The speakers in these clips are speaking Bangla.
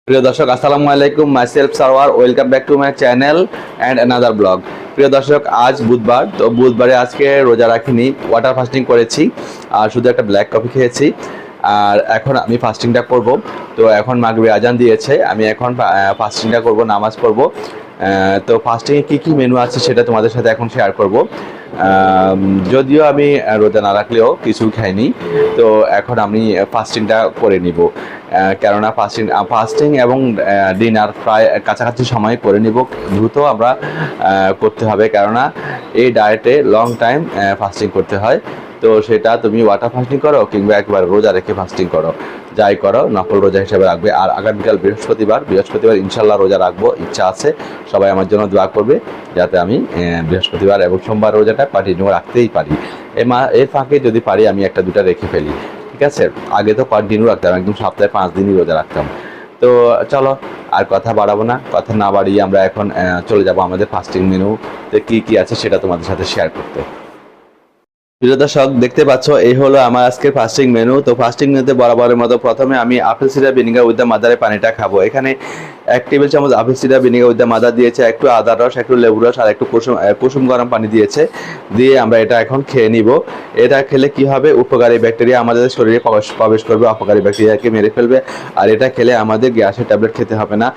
প্রিয় দর্শক, আসসালামু আলাইকুম। My self Sarwar, welcome back to my channel and another blog. প্রিয় দর্শক, আজ বুধবার, তো বুধবারে আজকে রোজা রাখিনি, ওয়াটার ফাস্টিং করেছি আর শুধু একটা ব্ল্যাক কফি খেয়েছি। আর এখন আমি ফাস্টিংটা করব। তো এখন মাগরিব আজান দিয়েছে, আমি এখন ফাস্টিংটা করব, নামাজ পড়ব। তো ফাস্টিংয়ে কী কী মেনু আছে সেটা তোমাদের সাথে এখন শেয়ার করব। যদিও আমি রোজা না রাখলেও কিছু খাইনি, তো এখন আমি ফাস্টিংটা করে নিব। কেননা ফাস্টিং এবং ডিনার প্রায় কাছাকাছি সময় করে নিব, দ্রুত আমরা করতে হবে, কেননা এই ডায়েটে লং টাইম ফাস্টিং করতে হয়। তো সেটা তুমি ওয়াটার ফাস্টিং করো কিংবা একবার রোজা রেখে ফাস্টিং করো, যাই করো নফল রোজা হিসেবে রাখবে। আর আগামীকাল বৃহস্পতিবার ইনশাল্লাহ রোজা রাখবো, ইচ্ছা আছে। সবাই আমার জন্য দোয়া করবে যাতে আমি বৃহস্পতিবার এবং সোমবার রোজাটা কন্টিনিউ রাখতেই পারি। এর ফাঁকে যদি পারি আমি একটা দুটা রেখে ফেলি, ঠিক আছে। আগে তো কন্টিনিউ রাখতাম, একদম সপ্তাহে 5 দিনই রোজা রাখতাম। তো চলো আর কথা বাড়াবো না, কথা না বাড়িয়ে আমরা এখন চলে যাব আমাদের ফাস্টিং মেনুতে কী কী আছে সেটা তোমাদের সাথে শেয়ার করতে। প্রিয় দর্শক, দেখতে পাচ্ছ এই হলো আমার আজকের ফাস্টিং মেনু। তো ফাস্টিং মেনুতে বরাবরের মতো প্রথমে আমি apple cider vinegar with the মাদারে পানিটা খাবো। এখানে 1 টেবিল চামচ apple cider vinegar with the mother দিয়েছে, একটু আদার রস, একটু লেবু রস আর একটু কুসুম গরম পানি দিয়েছে। দিয়ে আমরা এটা এখন খেয়ে নিব। এটা খেলে কি হবে, উপকারী ব্যাকটেরিয়া আমাদের শরীরে প্রবেশ করবে, অপকারী ব্যাকটেরিয়াকে মেরে ফেলবে। আর এটা খেলে আমাদের গ্যাসের ট্যাবলেট খেতে হবে না।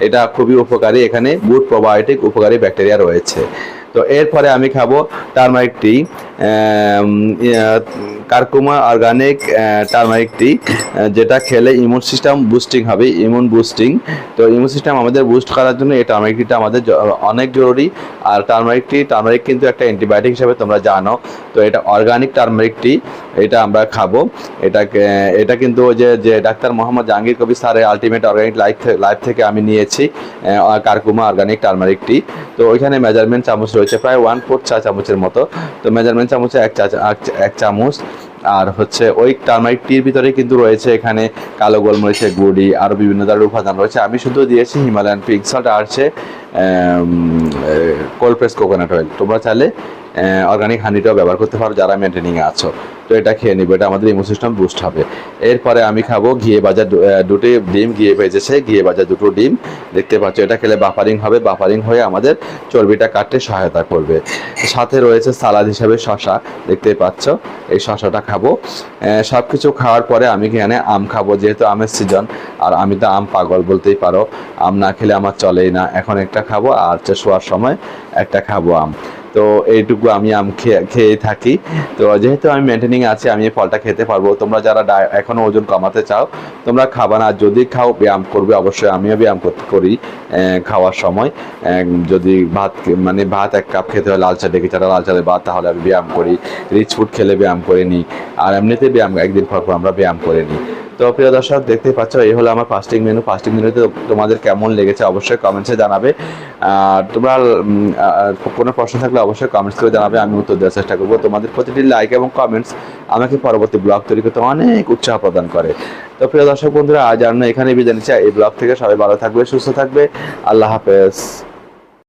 এটা খুবই উপকারী, এখানে গুড প্রোবায়োটিক উপকারী ব্যাকটেরিয়া রয়েছে। তো এরপরে আমি খাবো টারমারিক টি, কারকুমা অর্গানিক টারমারিক টি, যেটা খেলে ইমিউন সিস্টেম বুস্টিং হবে, ইমিউন বুস্টিং। তো ইমিউন সিস্টেম আমাদের বুস্ট করার জন্য এই টারমারিক টিটা আমাদের অনেক জরুরি। আর টারমারিক কিন্তু একটা অ্যান্টিবায়োটিক হিসেবে তোমরা জানো। তো এটা অর্গানিক টারমারিক টি, এটা আমরা খাবো। এটা কিন্তু যে ডাক্তার মোহাম্মদ জাহাঙ্গীর কবির স্যারের আলটিমেট অর্গানিক লাইফ থেকে আমি নিয়েছি কারকুমা অর্গানিক টারমারিক টি। তো ওইখানে মেজারমেন্ট চামচ রয়েছে প্রায় 1/4 চা চামচের মতো। তো মেজারমেন্ট চামচে 1 চামচ। আর হচ্ছে ওই টারমারিক টির ভিতরে কিন্তু রয়েছে এখানে কালো গোলমরিচের গুঁড়ি, আরও বিভিন্ন ধরনের উপাদান রয়েছে। আমি শুধু দিয়েছি হিমালয়ান পিঙ্ক সল্ট আর হচ্ছে কোল্ড প্রেস কোকোনাট অয়েল। তোমরা চাইলে অর্গানিক হানিটাও ব্যবহার করতে পারো যারা মেনটেনিংয়ে আছো। তো এটা খেয়ে নিব, এটা আমাদের ইমিউন সিস্টেম বুস্ট হবে। এরপরে আমি খাবো ঘিয়ে ভাজা দুটি ডিম, ঘিয়ে ভেজেছে ঘিয়ে ভাজা 2টো ডিম। দেখতে পাচ্ছ এটা খেলে বাফারিং হবে, বাফারিং হয়ে আমাদের চর্বিটা কাটতে সহায়তা করবে। সাথে রয়েছে সালাদ হিসাবে শশা, দেখতে পাচ্ছ এই শশাটা খাবো। সব কিছু খাওয়ার পরে আমি এখানে আম খাবো, যেহেতু আমের সিজন। আর আমি তো আম পাগল বলতেই পারো, আম না খেলে আমার চলেই না। এখন একটা খাবো আর শোয়ার সময় একটা খাবো আম। তো এইটুকু আমি আম খেয়ে থাকি। তো যেহেতু আমি মেনটেনিং আছি, আমি এই ফলটা খেতে পারবো। তোমরা যারা এখনও ওজন কমাতে চাও তোমরা খাবা না, যদি খাও ব্যায়াম করবে অবশ্যই। আমিও ব্যায়াম করি খাওয়ার সময়। যদি ভাত 1 কাপ খেতে হয়, লাল চা ডেকে চাটা লাল চালের ভাত, তাহলে আমি ব্যায়াম করি। রিচ ফুড খেলে ব্যায়াম করে নিই। আর এমনিতে ব্যায়াম একদিন পর আমরা ব্যায়াম করে নিই। তো প্রিয় দর্শক, দেখতেই পাচ্ছ এই হলো আমার ফাস্টিং মেনুতে তোমাদের কেমন লেগেছে অবশ্যই কমেন্টসে জানাবে। আর তোমরা কোনো প্রশ্ন থাকলে অবশ্যই কমেন্টস করে জানাবে, আমি উত্তর দেওয়ার চেষ্টা করবো। তোমাদের প্রতিটি লাইক এবং কমেন্টস আমাকে পরবর্তী ব্লগ তৈরি করতে অনেক উৎসাহ প্রদান করে। তো প্রিয় দর্শক বন্ধুরা, আজ আমরা এখানে বিদায় নিচ্ছি এই ব্লগ থেকে। সবাই ভালো থাকবে, সুস্থ থাকবে। আল্লাহ হাফেজ।